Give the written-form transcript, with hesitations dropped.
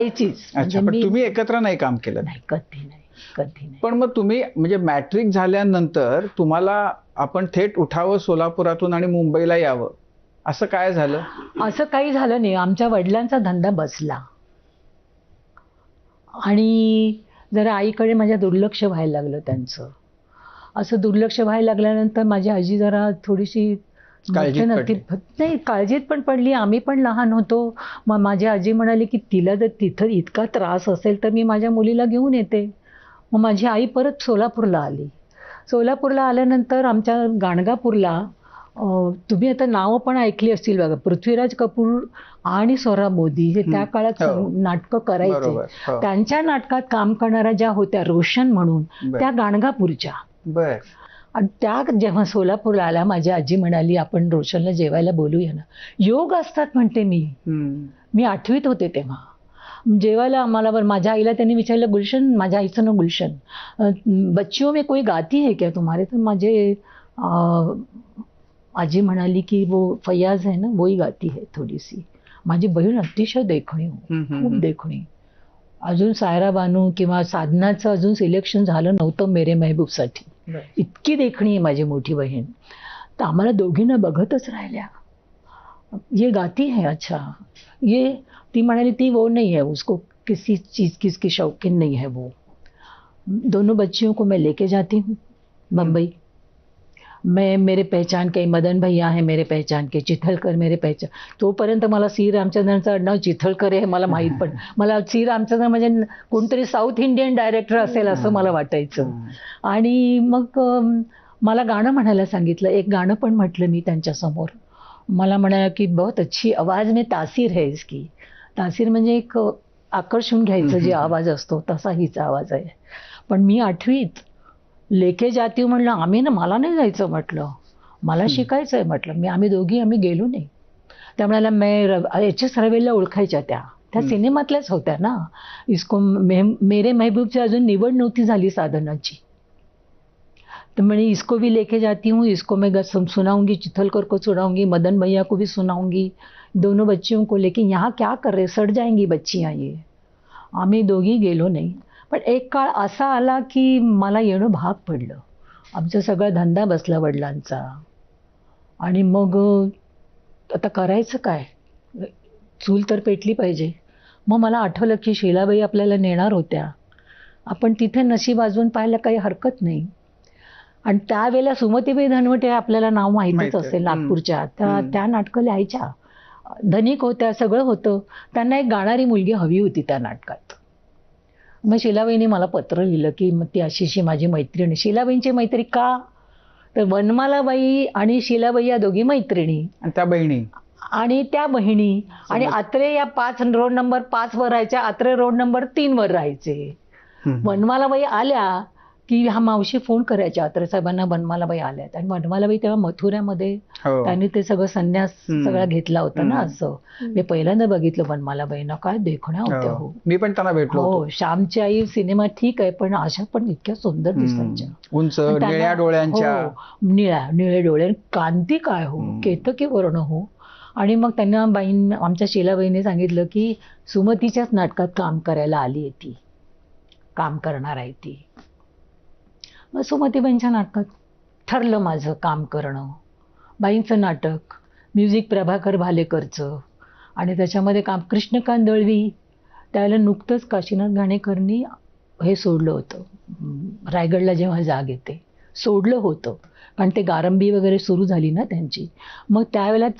अच्छा, पण तुम्ही एकत्र नाही काम केलं? नाही, कधी नाही, कधी नाही. पण मग तुम्ही म्हणजे मॅट्रिक झाल्यानंतर तुम्हाला आपण थेट उठावं सोलापुरातून आणि मुंबईला यावं असं काय झालं? असं काही झालं नाही. आमच्या वडिलांचा धंदा बसला आणि जरा आईकडे माझ्या दुर्लक्ष व्हायला लागलं त्यांचं. असं दुर्लक्ष व्हायला लागल्यानंतर माझी आजी जरा थोडीशी काळजीत पडली. नाही, काळजीत पण पडली. आम्ही पण लहान होतो. मग माझी आजी म्हणाली की तिला जर तिथं इतका त्रास असेल तर मी माझ्या मुलीला घेऊन येते. मग माझी आई परत सोलापूरला आली. सोलापूरला आल्यानंतर आमच्या गाणगापूरला तुम्ही आता नावं पण ऐकली असतील बघा, पृथ्वीराज कपूर आणि सोहराब मोदी हे त्या काळात हो. नाटकं करायचे. बरोबर, हो. त्यांच्या नाटकात काम करणाऱ्या ज्या होत्या रोशन म्हणून, बर. त्या गाणगापूरच्या. बर. आणि त्या जेव्हा सोलापूरला आल्या माझी आजी म्हणाली आपण रोशनला जेवायला बोलूया ना. योग असतात म्हणते मी. मी 8वीत होते तेव्हा. जेवायला आम्हाला माझ्या आईला त्यांनी विचारलं, गुलशन, माझ्या आईचं नाव गुलशन, बच्चियों में कोई गाती है क्या तुम्हारे? तर माझे आजी म्हणाली की वो फैयाज है ना, वही गाती है थोडी सी. माझी बहीण अतिशय देखणी हो, खूप देखणी. अजून सायरा बानू किंवा साधनाचं अजून सिलेक्शन झालं नव्हतं मेरे महबूबसाठी. इतकी देखणी आहे माझी मोठी बहीण. तर आम्हाला दोघींना बघतच राहिल्या. ये गाती है, अच्छा ये. ती म्हणाली ती वो नहीं है, उसको किसी चीज़ की इसकी शौकीन नहीं है वो. दोनों बच्चियों को मैं लेके जाती हूँ बम्बई. मैं मेरे पहचान के मदन भैया है, मेरे पहचान के चिथलकर मेरे पहचान. तोपर्यंत मला सी रामचंद्रांचं आडनाव चिथलकर आहे मला माहीत, पण मला सी रामचंद्र म्हणजे कोणतरी साऊथ इंडियन डायरेक्टर असेल असं मला वाटायचं. आणि मग मला गाणं म्हणायला सांगितलं. एक गाणं पण म्हटलं मी त्यांच्यासमोर. मला म्हणाला की बहुत अच्छी आवाज में तासीर है इसकी. तासीर म्हणजे एक आकर्षून घ्यायचं जे आवाज असतो तसा हिचा आवाज आहे. पण मी 8वीत लेके जाती म्हणलं. आम्ही ना, मला नाही जायचं म्हटलं, मला शिकायचं आहे म्हटलं. आम्ही गेलो नाही. त्या म्हणाला HS रवेला ओळखायच्या त्या सिनेमातल्याच होत्या ना. इसको मेरे महबूबची अजून निवड नव्हती झाली साधनाची. तो मैंने इसको भी लेके जाती हूँ, इसको मैं सुनाऊंगी, चिथलकर को सुनाऊंगी, मदन भैया को भी सुनाऊंगी, दोनों बच्चियों को लेके. यहाँ क्या कर रहे, सड़ जाएंगी बच्चियाँ ये. आम्ही दोघी गेलो नाही. पण एक काळ असा आला की मला येणं भाग पडलं. आमचा सगळा धंदा बसला वडिलांचा. आणि मग आता करायचं काय, चूल तर पेटली पाहिजे. मग मला आठवलं की शीलाबाई आपल्याला नेणार होत्या. आपण तिथे नशीब अजून पाहायला काही हरकत नाही. आणि त्यावेळेला सुमतीबाई धनवटे आपल्याला नाव माहीतच असेल नागपूरच्या. त्या नाटकं लिहायच्या, धनिक होत्या, सगळं होतं. त्यांना एक गाणारी मुलगी हवी होती त्या नाटकात. मग शीलाबाईंनी मला पत्र लिहिलं की मग ती अशी माझी मैत्रिणी. शीलाबाईंची मैत्री का, तर वनमालाबाई आणि शीलाबाई या दोघी मैत्रिणी आणि त्या बहिणी आणि आत्रे या 5 रोड नंबर 5 वर राहायच्या, आत्रे रोड नंबर 3 वर राहायचे. वनमालाबाई आल्या की हा मावशी फोन करायच्या आत्रे साहेबांना, वनमालाबाई आल्यात. आणि वनमालाबाई तेव्हा मथुऱ्यामध्ये त्यांनी ते सगळं संन्यास सगळा घेतला होता ना. असं मी पहिल्यांदा बघितलं वनमालाबाईंना. काय देखण्या होत्या हो. मी पण त्यांना भेटलो होतो. श्यामची आई सिनेमा ठीक आहे, पण अशा पण इतक्या सुंदर दिसायच्या. उंच निळ्या डोळ्यांच्या. निळे डोळे, कांती काय हो, केतकी वर्ण हो. आणि मग त्यांना आमच्या शीलाबाईंनी सांगितलं की सुमतीच्याच नाटकात काम करायला आली आहे ती, काम करणार आहे ती. मग सुमतीबाईंच्या नाटकात ठरलं माझं काम करणं. बाईंचं नाटक, म्युझिक प्रभाकर भालेकरचं, आणि त्याच्यामध्ये काम कृष्णकांत दळवी. त्यावेळेला नुकतंच काशीनाथ घाणेकरनी हे सोडलं होतं, रायगडला जेव्हा जाग येते सोडलं होतं, कारण ते गारंबी वगैरे सुरू झाली ना त्यांची. मग त्यावेळेला